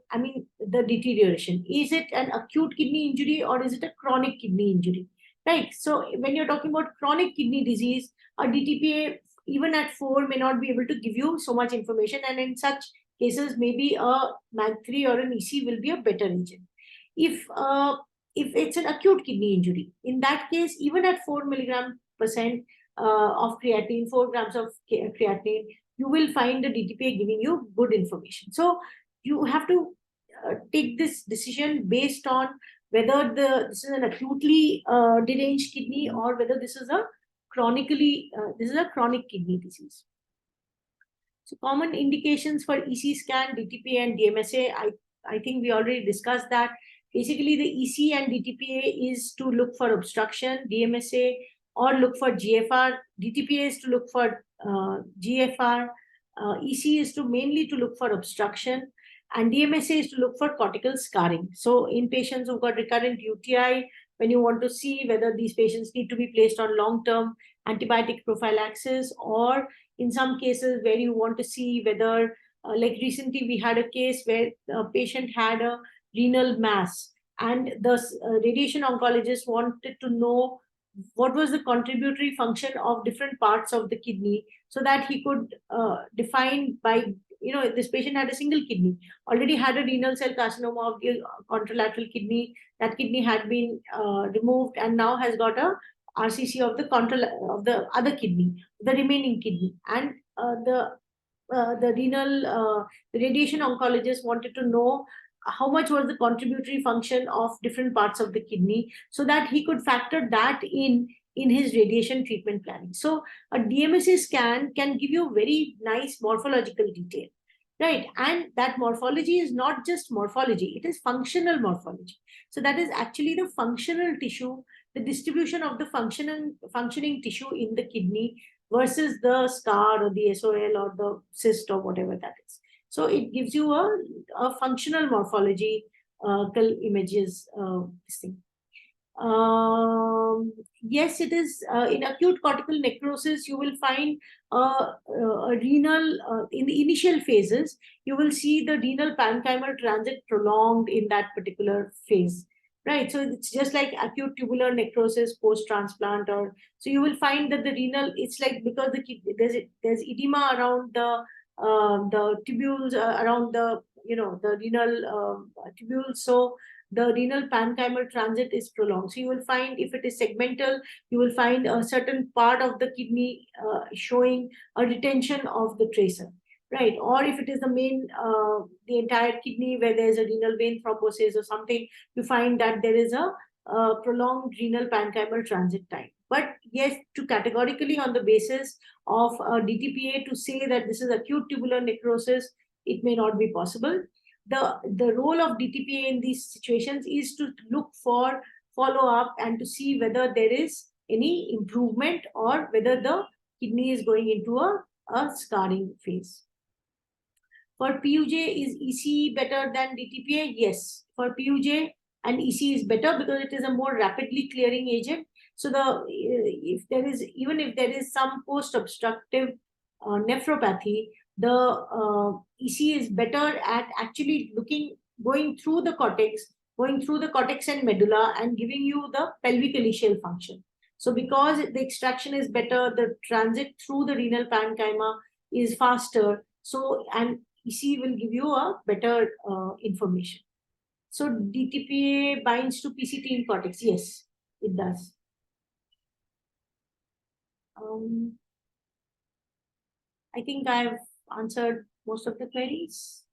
deterioration? Is it an acute kidney injury or is it a chronic kidney injury? Right. So when you're talking about chronic kidney disease, a DTPA even at 4 may not be able to give you so much information, and in such cases, maybe a MAG3 or an EC will be a better agent. If it's an acute kidney injury, in that case, even at 4 milligram percent of creatinine, 4 grams of creatinine, you will find the DTPA giving you good information. So you have to take this decision based on whether this is an acutely deranged kidney or whether this is a chronic kidney disease. So common indications for EC scan, DTPA and DMSA, I think we already discussed that. Basically, the EC and DTPA is to look for obstruction, DMSA or look for GFR. DTPA is to look for GFR. EC is mainly to look for obstruction, and DMSA is to look for cortical scarring. So in patients who've got recurrent UTI, when you want to see whether these patients need to be placed on long-term antibiotic prophylaxis, or in some cases where you want to see whether, like recently we had a case where a patient had a renal mass, and the radiation oncologist wanted to know what was the contributory function of different parts of the kidney, so that he could define by, this patient had a single kidney, already had a renal cell carcinoma of the contralateral kidney. That kidney had been removed and now has got a RCC of the other kidney, the remaining kidney, and the radiation oncologist wanted to know how much was the contributory function of different parts of the kidney, so that he could factor that in his radiation treatment planning. So a DMSA scan can give you very nice morphological detail, right? And that morphology is not just morphology, it is functional morphology. So that is actually the functional tissue, the distribution of the functioning tissue in the kidney versus the scar or the SOL or the cyst or whatever that is. So it gives you a functional morphology images. This thing. Yes, it is in acute cortical necrosis. You will find a renal in the initial phases. You will see the renal parenchymal transit prolonged in that particular phase. Right, so it's just like acute tubular necrosis post-transplant, or so you will find that the renal, it's like because there's edema around the tubules around the renal tubules, so the renal parenchymal transit is prolonged. So you will find, if it is segmental, you will find a certain part of the kidney showing a retention of the tracer. Right, or if it is the entire kidney where there is a renal vein thrombosis or something, you find that there is a prolonged renal parenchymal transit time. But yes, to categorically on the basis of DTPA to say that this is acute tubular necrosis, it may not be possible. The role of DTPA in these situations is to look for follow-up and to see whether there is any improvement or whether the kidney is going into a scarring phase. For PUJ, is EC better than DTPA? Yes. For PUJ, and EC is better because it is a more rapidly clearing agent. So if there is some post-obstructive nephropathy, the EC is better at actually going through the cortex and medulla and giving you the pelvic ileal function. So because the extraction is better, the transit through the renal parenchyma is faster. So, and EC will give you a better information. So DTPA binds to PCT in cortex. Yes, it does. I think I've answered most of the queries.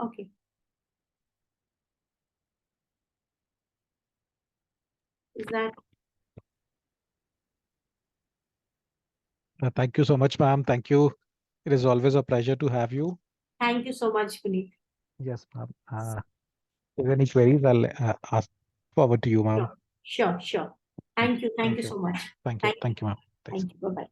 Okay. Is that? Thank you so much, ma'am. Thank you. It is always a pleasure to have you. Thank you so much, Puneet. Yes, ma'am. If any queries, I'll ask forward to you, ma'am. Sure. Thank you. Thank Thank you you. so much. Thank you. Thank you, ma'am. Thanks. Thank you. Bye bye.